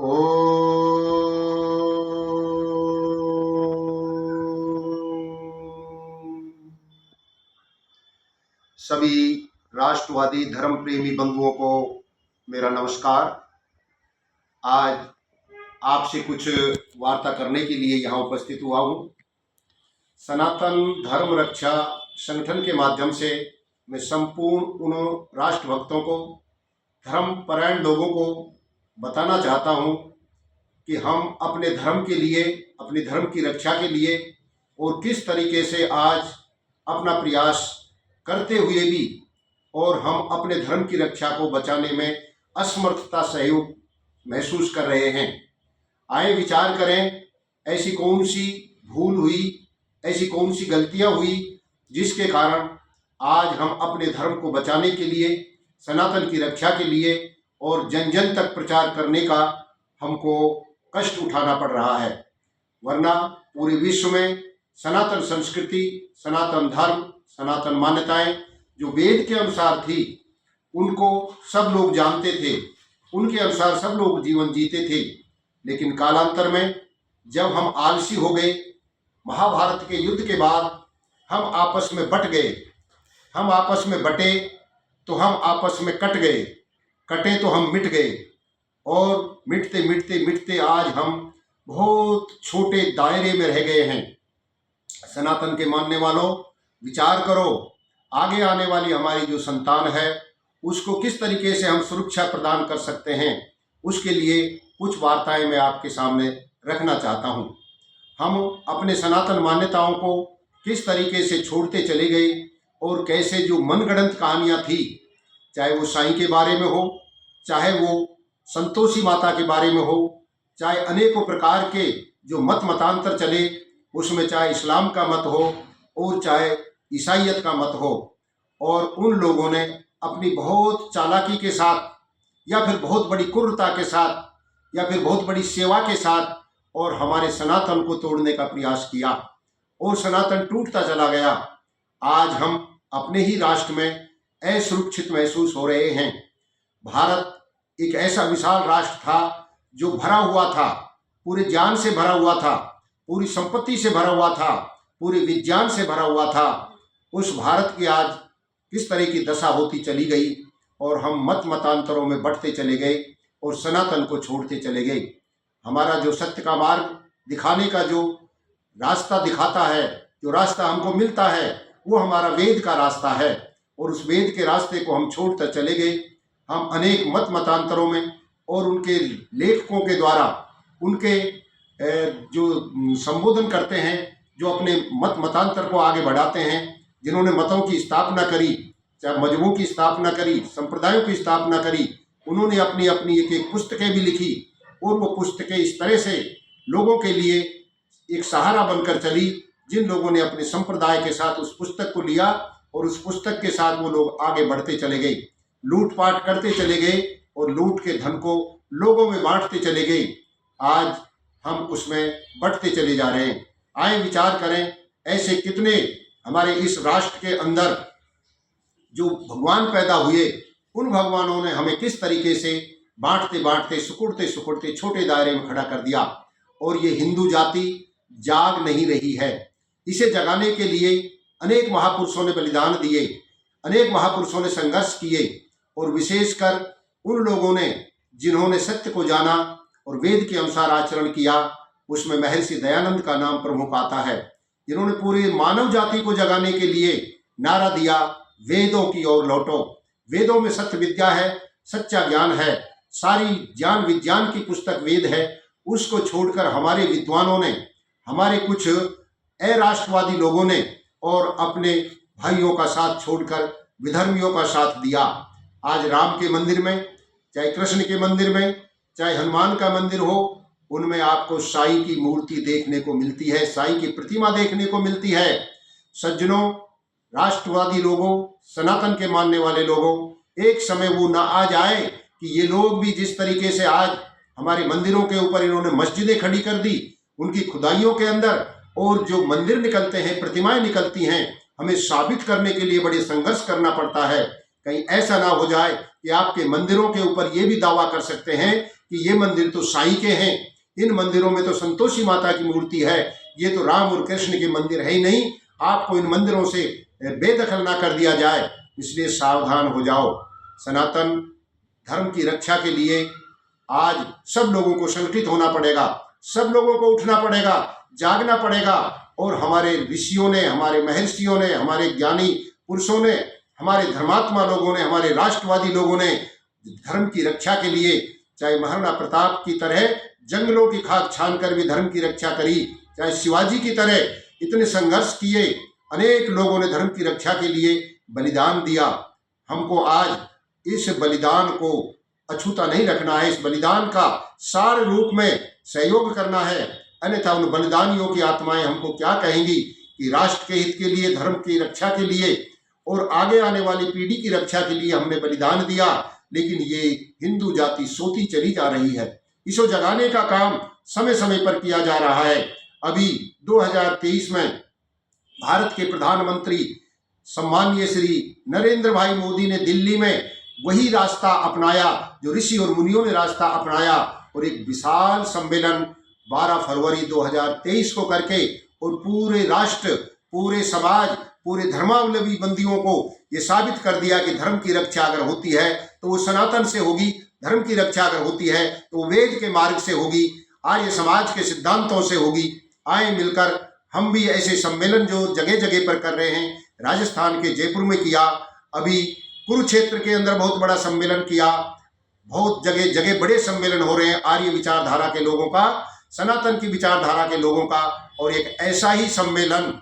ओ सभी राष्ट्रवादी धर्म प्रेमी बंधुओं को मेरा नमस्कार। आज आपसे कुछ वार्ता करने के लिए यहाँ उपस्थित हुआ हूँ। सनातन धर्म रक्षा संगठन के माध्यम से मैं संपूर्ण उन राष्ट्रभक्तों को, धर्मपरायण लोगों को बताना चाहता हूँ कि हम अपने धर्म के लिए, अपने धर्म की रक्षा के लिए और किस तरीके से आज अपना प्रयास करते हुए भी और हम अपने धर्म की रक्षा को बचाने में असमर्थता सहयोग महसूस कर रहे हैं। आए विचार करें, ऐसी कौन सी भूल हुई, ऐसी कौन सी गलतियां हुई जिसके कारण आज हम अपने धर्म को बचाने के लिए, सनातन की रक्षा के लिए और जन जन तक प्रचार करने का हमको कष्ट उठाना पड़ रहा है। वरना पूरे विश्व में सनातन संस्कृति, सनातन धर्म, सनातन मान्यताएं जो वेद के अनुसार थी, उनको सब लोग जानते थे, उनके अनुसार सब लोग जीवन जीते थे। लेकिन कालांतर में जब हम आलसी हो गए, महाभारत के युद्ध के बाद हम आपस में बट गए, हम आपस में बटे तो हम आपस में कट गए, कटे तो हम मिट गए और मिटते मिटते मिटते आज हम बहुत छोटे दायरे में रह गए हैं। सनातन के मानने वालों, विचार करो, आगे आने वाली हमारी जो संतान है उसको किस तरीके से हम सुरक्षा प्रदान कर सकते हैं। उसके लिए कुछ वार्ताएं मैं आपके सामने रखना चाहता हूं। हम अपने सनातन मान्यताओं को किस तरीके से छोड़ते चले गए और कैसे जो मनगढ़ंत कहानियां थी, चाहे वो साईं के बारे में हो, चाहे वो संतोषी माता के बारे में हो, चाहे अनेकों प्रकार के जो मत मतांतर चले, उसमें चाहे इस्लाम का मत हो और चाहे ईसाइयत का मत हो, और उन लोगों ने अपनी बहुत चालाकी के साथ या फिर बहुत बड़ी क्रूरता के साथ या फिर बहुत बड़ी सेवा के साथ और हमारे सनातन को तोड़ने का प्रयास किया और सनातन टूटता चला गया। आज हम अपने ही राष्ट्र में असुरक्षित महसूस हो रहे हैं। भारत एक ऐसा विशाल राष्ट्र था जो भरा हुआ था, पूरे ज्ञान से भरा हुआ था, पूरी संपत्ति से भरा हुआ था, पूरे विज्ञान से भरा हुआ था। उस भारत की आज किस तरह की दशा होती चली गई और हम मत मतांतरों में बढ़ते चले गए और सनातन को छोड़ते चले गए। हमारा जो सत्य का मार्ग दिखाने का जो रास्ता दिखाता है, जो रास्ता हमको मिलता है, वो हमारा वेद का रास्ता है और उस वेद के रास्ते को हम छोड़ते चले गए। हम अनेक मत मतांतरों में और उनके लेखकों के द्वारा उनके जो संबोधन करते हैं, जो अपने मत मतांतर को आगे बढ़ाते हैं, जिन्होंने मतों की स्थापना करी, चाहे मजहबों की स्थापना करी, संप्रदायों की स्थापना करी, उन्होंने अपनी अपनी एक एक पुस्तकें भी लिखी और वो पुस्तकें इस तरह से लोगों के लिए एक सहारा बनकर चली, जिन लोगों ने अपने संप्रदाय के साथ उस पुस्तक को लिया और उस पुस्तक के साथ वो लोग आगे बढ़ते चले गए, लूटपाट करते चले गए और लूट के धन को लोगों में बांटते चले गए। आज हम उसमें बढ़ते चले जा रहे हैं। आए विचार करें, ऐसे कितने हमारे इस राष्ट्र के अंदर जो भगवान पैदा हुए, उन भगवानों ने हमें किस तरीके से बांटते बांटते, सुकुड़ते सुकुड़ते छोटे दायरे में खड़ा कर दिया और ये हिंदू जाति जाग नहीं रही है। इसे जगाने के लिए अनेक महापुरुषों ने बलिदान दिए, अनेक महापुरुषों ने संघर्ष किए और विशेषकर उन लोगों ने जिन्होंने सत्य को जाना और वेद के अनुसार आचरण किया, उसमें महर्षि दयानंद का नाम प्रमुख आता है, जिन्होंने पूरी मानव जाति को जगाने के लिए नारा दिया, वेदों की ओर लौटो। वेदों में सत्य विद्या है, सच्चा ज्ञान है, सारी ज्ञान विज्ञान की पुस्तक वेद है। उसको छोड़कर हमारे विद्वानों ने, हमारे कुछ अराष्ट्रवादी लोगों ने और अपने भाइयों का साथ छोड़कर विधर्मियों का साथ दिया। आज राम के मंदिर में, चाहे कृष्ण के मंदिर में, चाहे हनुमान का मंदिर हो, उनमें आपको साईं की मूर्ति देखने को मिलती है, साईं की प्रतिमा देखने को मिलती है। सज्जनों, राष्ट्रवादी लोगों, सनातन के मानने वाले लोगों, एक समय वो ना आ जाए कि ये लोग भी जिस तरीके से आज हमारे मंदिरों के ऊपर इन्होंने मस्जिदें खड़ी कर दी, उनकी खुदाइयों के अंदर और जो मंदिर निकलते हैं, प्रतिमाएं निकलती हैं, हमें साबित करने के लिए बड़े संघर्ष करना पड़ता है। कहीं ऐसा ना हो जाए कि आपके मंदिरों के ऊपर ये भी दावा कर सकते हैं कि ये मंदिर तो साईं के हैं, इन मंदिरों में तो संतोषी माता की मूर्ति है, ये तो राम और कृष्ण के मंदिर है ही नहीं। आपको इन मंदिरों से बेदखल ना कर दिया जाए, इसलिए सावधान हो जाओ। सनातन धर्म की रक्षा के लिए आज सब लोगों को संगठित होना पड़ेगा, सब लोगों को उठना पड़ेगा, जागना पड़ेगा। और हमारे ऋषियों ने, हमारे महर्षियों ने, हमारे ज्ञानी पुरुषों ने, हमारे धर्मात्मा लोगों ने, हमारे राष्ट्रवादी लोगों ने धर्म की रक्षा के लिए, चाहे महाराणा प्रताप की तरह जंगलों की खाक छान कर भी धर्म की रक्षा करी, चाहे शिवाजी की तरह इतने संघर्ष किए, अनेक लोगों ने धर्म की रक्षा के लिए बलिदान दिया। हमको आज इस बलिदान को अछूता नहीं रखना है, इस बलिदान का सार रूप में सहयोग करना है। अन्यथा उन बलिदानियों की आत्माएं हमको क्या कहेंगी कि राष्ट्र के हित के लिए, धर्म की रक्षा के लिए और आगे आने वाली पीढ़ी की रक्षा के लिए हमने बलिदान दिया, लेकिन ये हिंदू जाति सोती चली जा रही है। इसको जगाने का काम समय समय पर किया जा रहा है। अभी 2023 में भारत के प्रधानमंत्री सम्माननीय श्री नरेंद्र भाई मोदी ने दिल्ली में वही रास्ता अपनाया जो ऋषि और मुनियों ने रास्ता अपनाया, और एक विशाल सम्मेलन 12 फरवरी 2023 को करके और पूरे राष्ट्र, पूरे समाज, पूरे धर्मावलंबी बंदियों को ये साबित कर दिया कि धर्म की रक्षा अगर होती है तो वो सनातन से होगी, धर्म की रक्षा अगर होती है तो वेद के मार्ग से होगी, आर्य समाज के सिद्धांतों से होगी। आए मिलकर हम भी ऐसे सम्मेलन जो जगह जगह पर कर रहे हैं, राजस्थान के जयपुर में किया, अभी कुरुक्षेत्र के अंदर बहुत बड़ा सम्मेलन किया, बहुत जगह जगह बड़े सम्मेलन हो रहे हैं आर्य विचारधारा के लोगों का, सनातन की विचारधारा के लोगों का। और एक ऐसा ही सम्मेलन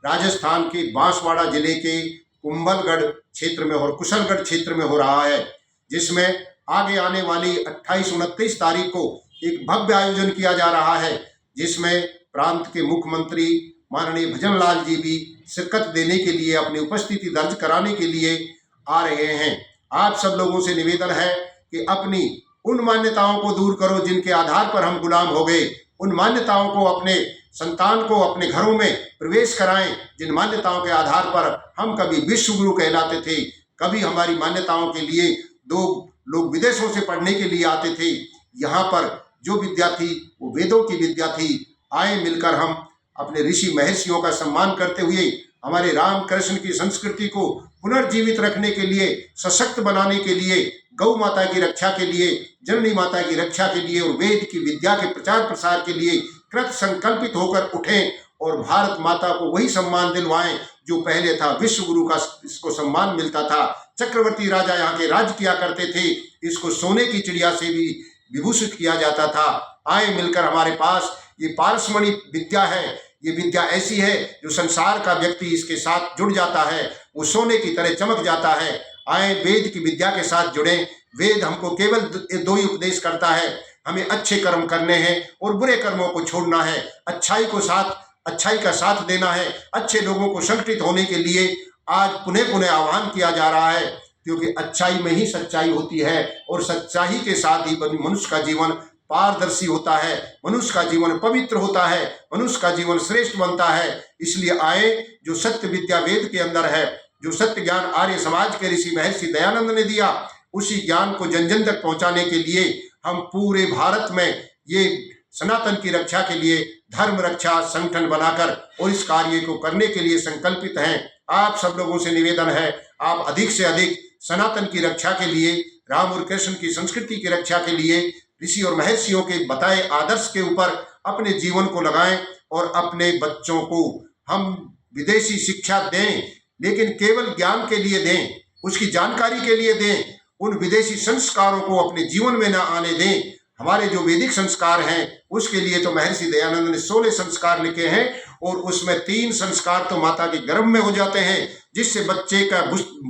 राजस्थान के बांसवाड़ा जिले के कुंभलगढ़ क्षेत्र में और कुशलगढ़ क्षेत्र में हो रहा है, जिसमें आगे आने वाली 28-29 तारीख को एक भव्य आयोजन किया जा रहा है, जिसमें प्रांत के मुख्यमंत्री माननीय भजन लाल जी भी शिरकत देने के लिए, अपनी उपस्थिति दर्ज कराने के लिए आ रहे हैं। आप सब लोगों से निवेदन है कि अपनी उन मान्यताओं को दूर करो जिनके आधार पर हम गुलाम हो गए, उन मान्यताओं को अपने संतान को अपने घरों में प्रवेश कराएं जिन मान्यताओं के आधार पर हम कभी विश्व गुरु कहलाते थे, कभी हमारी मान्यताओं के लिए दो लोग विदेशों से पढ़ने के लिए आते थे। यहाँ पर जो विद्या थी वो वेदों की विद्या थी। आए मिलकर हम अपने ऋषि महर्षियों का सम्मान करते हुए हमारे राम कृष्ण की संस्कृति को पुनर्जीवित रखने के लिए, सशक्त बनाने के लिए, गौ माता की रक्षा के लिए, जननी माता की रक्षा के लिए और वेद की विद्या के प्रचार प्रसार के लिए कृत संकल्पित होकर उठें और भारत माता को वही सम्मान दिलवाएं जो पहले था। विश्व गुरु का इसको सम्मान मिलता था, चक्रवर्ती राजा यहाँ के राज किया करते थे, इसको सोने की चिड़िया से भी विभूषित किया जाता था। आए मिलकर हमारे पास ये पारसमणि विद्या है, ये विद्या ऐसी है जो संसार का व्यक्ति इसके साथ जुड़ जाता है, वो सोने की तरह चमक जाता है। आए वेद की विद्या के साथ जुड़ें। वेद हमको केवल दो ही उपदेश करता है, हमें अच्छे कर्म करने हैं और बुरे कर्मों को छोड़ना है, अच्छाई का साथ देना है। अच्छे लोगों को संगठित होने के लिए आज पुनः पुनः आह्वान किया जा रहा है, क्योंकि अच्छाई में ही सच्चाई होती है और सच्चाई के साथ ही मनुष्य का जीवन पारदर्शी होता है, मनुष्य का जीवन पवित्र होता है, मनुष्य का जीवन श्रेष्ठ बनता है। इसलिए आए, जो सत्य विद्या वेद के अंदर है, जो सत्य ज्ञान आर्य समाज के ऋषि महर्षि दयानंद ने दिया, उसी ज्ञान को जन जन तक पहुंचाने के लिए हम पूरे भारत में ये सनातन की रक्षा के लिए धर्म रक्षा संगठन बनाकर और इस कार्य को करने के लिए संकल्पित हैं। आप सब लोगों से निवेदन है, आप अधिक से अधिक सनातन की रक्षा के लिए, राम और कृष्ण की संस्कृति की रक्षा के लिए ऋषि और महर्षियों के बताए आदर्श के ऊपर अपने जीवन को लगाएं और अपने बच्चों को हम विदेशी शिक्षा दें, लेकिन केवल ज्ञान के लिए दें, उसकी जानकारी के लिए दें। उन विदेशी संस्कारों को अपने जीवन में न आने दें। हमारे जो वैदिक संस्कार हैं उसके लिए तो महर्षि दयानंद ने 16 संस्कार लिखे हैं और उसमें 3 संस्कार तो माता के गर्भ में हो जाते हैं, जिससे बच्चे का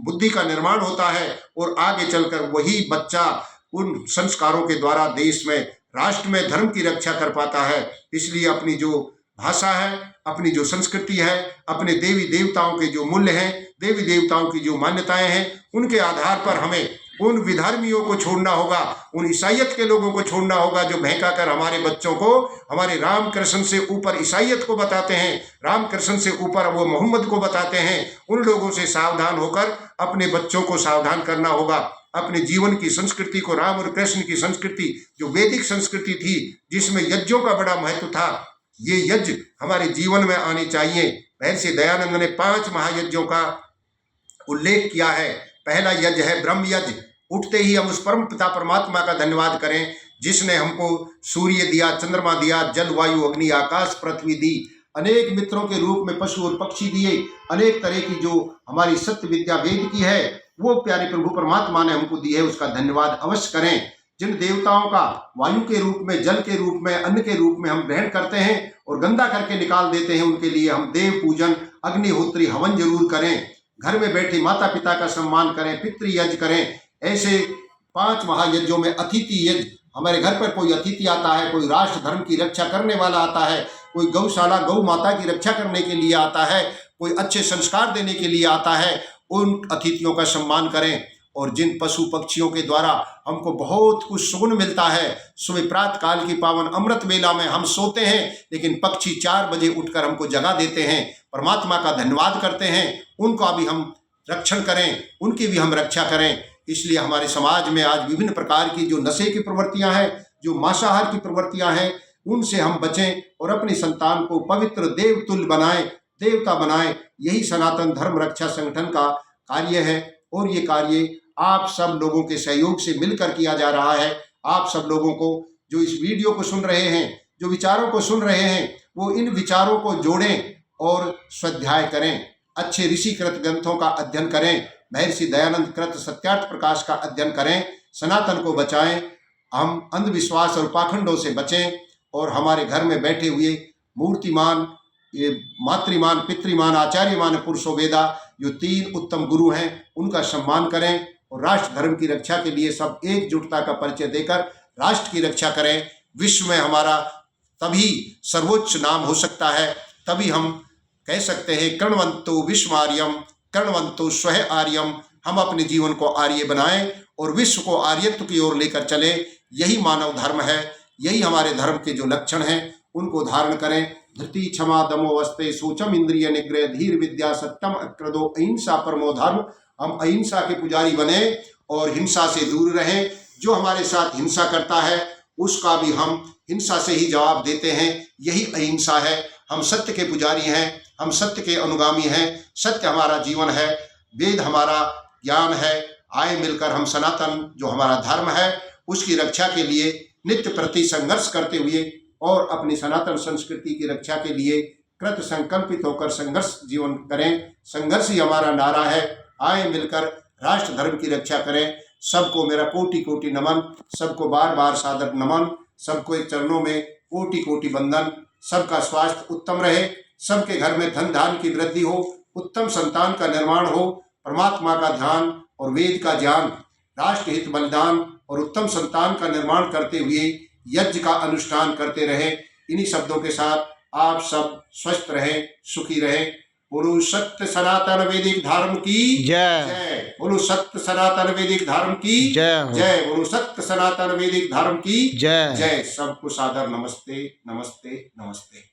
बुद्धि का निर्माण होता है और आगे चलकर वही बच्चा उन संस्कारों के द्वारा देश में, राष्ट्र में धर्म की रक्षा कर पाता है। इसलिए अपनी जो भाषा है, अपनी जो संस्कृति है, अपने देवी देवताओं के जो मूल्य हैं, देवी देवताओं की जो मान्यताएं हैं, उनके आधार पर हमें उन विधर्मियों को छोड़ना होगा, उन ईसाइयत के लोगों को छोड़ना होगा जो बहका कर हमारे बच्चों को हमारे राम कृष्ण से ऊपर ईसाइयत को बताते हैं, राम कृष्ण से ऊपर वो मोहम्मद को बताते हैं। उन लोगों से सावधान होकर अपने बच्चों को सावधान करना होगा। अपने जीवन की संस्कृति को, राम और कृष्ण की संस्कृति जो वैदिक संस्कृति थी जिसमें यज्ञों का बड़ा महत्व था, ये यज्ञ हमारे जीवन में आने चाहिए। महर्षि दयानंद ने 5 महायज्ञों का उल्लेख किया है। पहला यज्ञ है ब्रह्म यज्ञ। उठते ही हम उस परम पिता परमात्मा का धन्यवाद करें जिसने हमको सूर्य दिया, चंद्रमा दिया, जल, वायु, अग्नि, आकाश, पृथ्वी दी, अनेक मित्रों के रूप में पशु और पक्षी दिए, अनेक तरह की जो हमारी सत्य विद्या वेद की है वो प्यारे प्रभु परमात्मा ने हमको दी है, उसका धन्यवाद अवश्य करें। जिन देवताओं का वायु के रूप में, जल के रूप में, अन्न के रूप में हम ग्रहण करते हैं और गंदा करके निकाल देते हैं, उनके लिए हम देव पूजन, अग्निहोत्री, हवन जरूर करें। घर में बैठे माता पिता का सम्मान करें, पितृ यज्ञ करें। ऐसे 5 महायज्ञों में अतिथि यज्ञ, हमारे घर पर कोई अतिथि आता है, कोई राष्ट्र धर्म की रक्षा करने वाला आता है, कोई गौशाला गौ माता की रक्षा करने के लिए आता है, कोई अच्छे संस्कार देने के लिए आता है, उन अतिथियों का सम्मान करें। और जिन पशु पक्षियों के द्वारा हमको बहुत कुछ सुगुन मिलता है, सुबह प्रातः काल की पावन अमृत वेला में हम सोते हैं लेकिन पक्षी 4 बजे उठकर हमको जगा देते हैं, परमात्मा का धन्यवाद करते हैं, उनका भी हम रक्षण करें, उनकी भी हम रक्षा करें। इसलिए हमारे समाज में आज विभिन्न प्रकार की जो नशे की प्रवृत्तियां हैं, जो मांसाहार की प्रवृत्तियां हैं, उनसे हम बचें और अपनी संतान को पवित्र देवतुल्य बनाएं, देवता बनाएं। यही सनातन धर्म रक्षा संगठन का कार्य है और ये कार्य आप सब लोगों के सहयोग से मिलकर किया जा रहा है। आप सब लोगों को जो इस वीडियो को सुन रहे हैं, जो विचारों को सुन रहे हैं, वो इन विचारों को जोड़ें और स्वाध्याय करें, अच्छे ऋषिकृत ग्रंथों का अध्ययन करें, महर्षि दयानंद कृत सत्यार्थ प्रकाश का अध्ययन करें, सनातन को बचाएं, हम अंधविश्वास और पाखंडों से बचें और हमारे घर में बैठे हुए मूर्तिमान, ये मातृमान, पितृमान, आचार्यमान पुरुषो वेदा जो 3 उत्तम गुरु हैं उनका सम्मान करें और राष्ट्र धर्म की रक्षा के लिए सब एकजुटता का परिचय देकर राष्ट्र की रक्षा करें। विश्व में हमारा तभी सर्वोच्च नाम हो सकता है, तभी हम कह सकते हैं कर्णवंतो विश्वआर्यम, कर्णवंतो स्वः आर्यम। हम अपने जीवन को आर्य बनाएं और विश्व को आर्यत्व की ओर लेकर चले। यही मानव धर्म है, यही हमारे धर्म के जो लक्षण हैं उनको धारण करें। धृति, क्षमा, दमो, वस्ते, शोचम, इंद्रिय निग्रह, धीर, विद्या, सत्यम, अक्रोधो, अहिंसा परमो धर्म। हम अहिंसा के पुजारी बने और हिंसा से दूर रहें। जो हमारे साथ हिंसा करता है उसका भी हम हिंसा से ही जवाब देते हैं, यही अहिंसा है। हम सत्य के पुजारी हैं, हम सत्य के अनुगामी हैं, सत्य हमारा जीवन है, वेद हमारा ज्ञान है। आए मिलकर हम सनातन जो हमारा धर्म है उसकी रक्षा के लिए नित्य प्रति संघर्ष करते हुए और अपनी सनातन संस्कृति की रक्षा के लिए कृत संकल्पित होकर संघर्ष जीवन करें। संघर्ष ही हमारा नारा है। आए मिलकर राष्ट्र धर्म की रक्षा करें। सबको मेरा कोटि कोटि नमन, सबको बार बार सादर नमन, सबको एक चरणों में कोटि कोटि वंदन। सबका स्वास्थ्य उत्तम रहे, सबके घर में धन धान की वृद्धि हो, उत्तम संतान का निर्माण हो, परमात्मा का ध्यान और वेद का ज्ञान, राष्ट्र हित बलिदान और उत्तम संतान का निर्माण करते हुए यज्ञ का अनुष्ठान करते रहें। इन्हीं शब्दों के साथ आप सब स्वस्थ रहें, सुखी रहें। बोलो सत्य सनातन वैदिक धर्म की जय। बोलो सत्य सनातन वैदिक धर्म की जय। बोलो सत्य सनातन वैदिक धर्म की जय। सबको सादर नमस्ते, नमस्ते, नमस्ते।